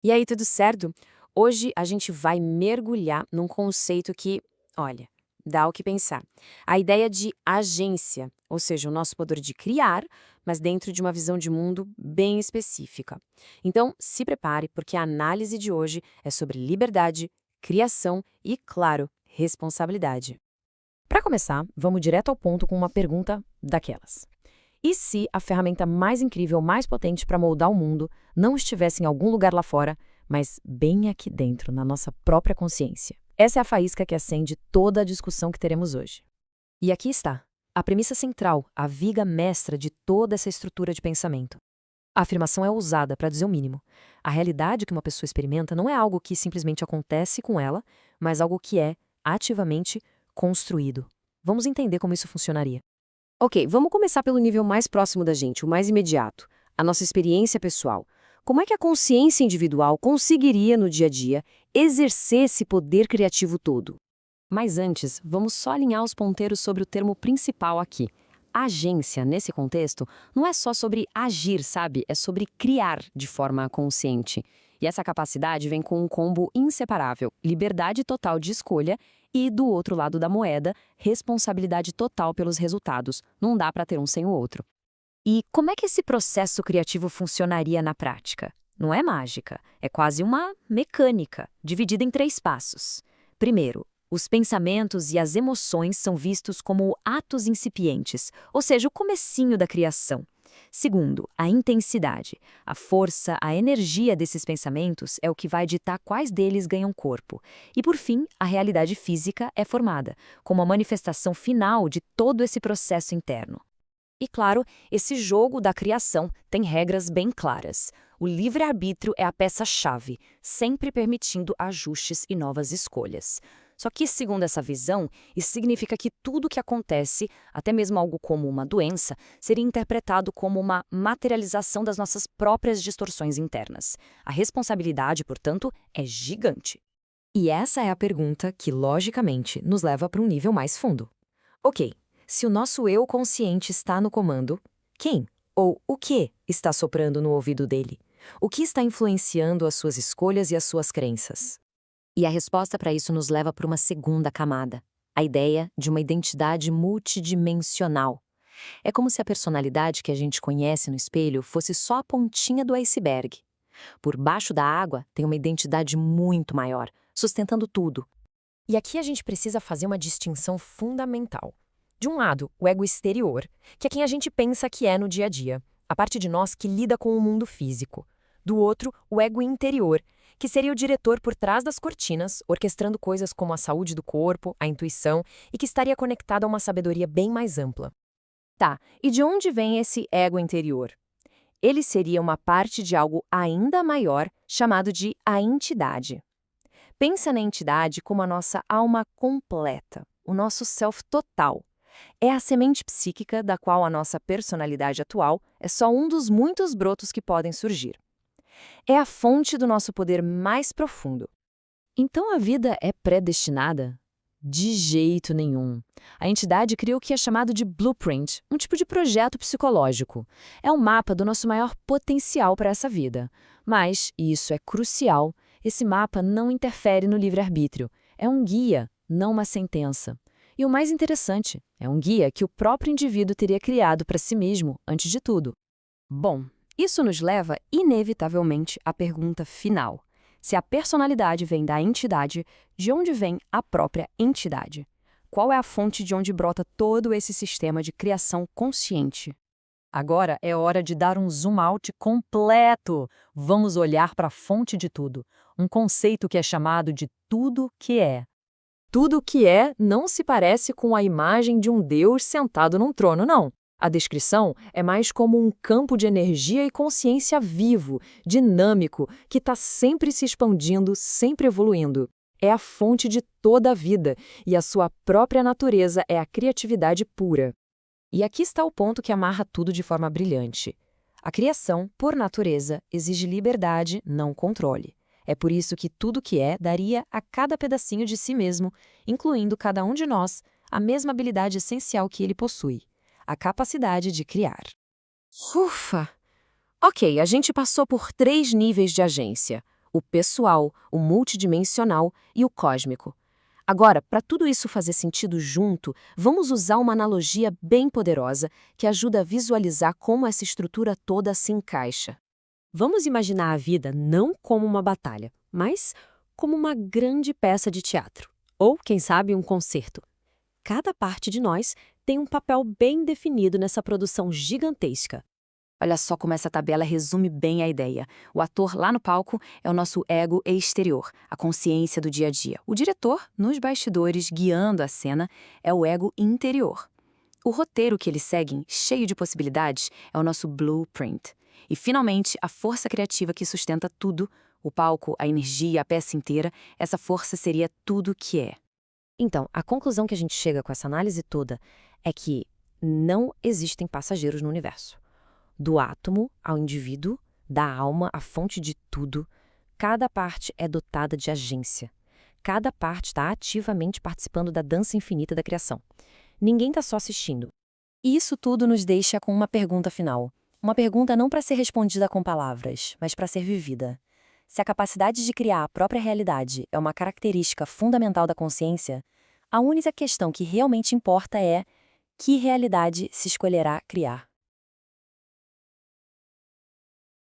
E aí, tudo certo? Hoje a gente vai mergulhar num conceito que, olha, dá o que pensar. A ideia de agência, ou seja, o nosso poder de criar, mas dentro de uma visão de mundo bem específica. Então, se prepare, porque a análise de hoje é sobre liberdade, criação e, claro, responsabilidade. Para começar, vamos direto ao ponto com uma pergunta daquelas. E se a ferramenta mais incrível, mais potente para moldar o mundo não estivesse em algum lugar lá fora, mas bem aqui dentro, na nossa própria consciência? Essa é a faísca que acende toda a discussão que teremos hoje. E aqui está, a premissa central, a viga mestra de toda essa estrutura de pensamento. A afirmação é ousada, para dizer o mínimo. A realidade que uma pessoa experimenta não é algo que simplesmente acontece com ela, mas algo que é, ativamente, construído. Vamos entender como isso funcionaria. Ok, vamos começar pelo nível mais próximo da gente, o mais imediato, a nossa experiência pessoal. Como é que a consciência individual conseguiria, no dia a dia, exercer esse poder criativo todo? Mas antes, vamos só alinhar os ponteiros sobre o termo principal aqui. Agência, nesse contexto, não é só sobre agir, sabe? É sobre criar de forma consciente. E essa capacidade vem com um combo inseparável: liberdade total de escolha e, do outro lado da moeda, responsabilidade total pelos resultados. Não dá para ter um sem o outro. E como é que esse processo criativo funcionaria na prática? Não é mágica, é quase uma mecânica, dividida em 3 passos. Primeiro, os pensamentos e as emoções são vistos como atos incipientes, ou seja, o comecinho da criação. Segundo, a intensidade. A força, a energia desses pensamentos é o que vai ditar quais deles ganham corpo. E por fim, a realidade física é formada, como a manifestação final de todo esse processo interno. E claro, esse jogo da criação tem regras bem claras. O livre-arbítrio é a peça-chave, sempre permitindo ajustes e novas escolhas. Só que, segundo essa visão, isso significa que tudo o que acontece, até mesmo algo como uma doença, seria interpretado como uma materialização das nossas próprias distorções internas. A responsabilidade, portanto, é gigante. E essa é a pergunta que, logicamente, nos leva para um nível mais fundo. Ok, se o nosso eu consciente está no comando, quem ou o que está soprando no ouvido dele? O que está influenciando as suas escolhas e as suas crenças? E a resposta para isso nos leva para uma segunda camada, a ideia de uma identidade multidimensional. É como se a personalidade que a gente conhece no espelho fosse só a pontinha do iceberg. Por baixo da água tem uma identidade muito maior, sustentando tudo. E aqui a gente precisa fazer uma distinção fundamental. De um lado, o ego exterior, que é quem a gente pensa que é no dia a dia, a parte de nós que lida com o mundo físico. Do outro, o ego interior, que seria o diretor por trás das cortinas, orquestrando coisas como a saúde do corpo, a intuição, e que estaria conectado a uma sabedoria bem mais ampla. Tá, e de onde vem esse ego interior? Ele seria uma parte de algo ainda maior, chamado de a entidade. Pensa na entidade como a nossa alma completa, o nosso self total. É a semente psíquica da qual a nossa personalidade atual é só um dos muitos brotos que podem surgir. É a fonte do nosso poder mais profundo. Então a vida é predestinada? De jeito nenhum. A entidade criou o que é chamado de blueprint, um tipo de projeto psicológico. É um mapa do nosso maior potencial para essa vida. Mas, e isso é crucial, esse mapa não interfere no livre-arbítrio. É um guia, não uma sentença. E o mais interessante, é um guia que o próprio indivíduo teria criado para si mesmo, antes de tudo. Bom, isso nos leva, inevitavelmente, à pergunta final. Se a personalidade vem da entidade, de onde vem a própria entidade? Qual é a fonte de onde brota todo esse sistema de criação consciente? Agora é hora de dar um zoom out completo. Vamos olhar para a fonte de tudo, um conceito que é chamado de tudo que é. Tudo que é não se parece com a imagem de um Deus sentado num trono, não. A descrição é mais como um campo de energia e consciência vivo, dinâmico, que está sempre se expandindo, sempre evoluindo. É a fonte de toda a vida e a sua própria natureza é a criatividade pura. E aqui está o ponto que amarra tudo de forma brilhante. A criação, por natureza, exige liberdade, não controle. É por isso que tudo que é daria a cada pedacinho de si mesmo, incluindo cada um de nós, a mesma habilidade essencial que ele possui: a capacidade de criar. Ufa! Ok, a gente passou por 3 níveis de agência. o pessoal, o multidimensional e o cósmico. Agora, para tudo isso fazer sentido junto, vamos usar uma analogia bem poderosa que ajuda a visualizar como essa estrutura toda se encaixa. Vamos imaginar a vida não como uma batalha, mas como uma grande peça de teatro. Ou, quem sabe, um concerto. Cada parte de nós tem um papel bem definido nessa produção gigantesca. Olha só como essa tabela resume bem a ideia. O ator lá no palco é o nosso ego exterior, a consciência do dia a dia. O diretor, nos bastidores, guiando a cena, é o ego interior. O roteiro que eles seguem, cheio de possibilidades, é o nosso blueprint. E, finalmente, a força criativa que sustenta tudo, o palco, a energia, a peça inteira, essa força seria tudo que é. Então, a conclusão que a gente chega com essa análise toda é que não existem passageiros no universo. Do átomo ao indivíduo, da alma à fonte de tudo, cada parte é dotada de agência. Cada parte está ativamente participando da dança infinita da criação. Ninguém está só assistindo. E isso tudo nos deixa com uma pergunta final. Uma pergunta não para ser respondida com palavras, mas para ser vivida. Se a capacidade de criar a própria realidade é uma característica fundamental da consciência, a única questão que realmente importa é: que realidade se escolherá criar?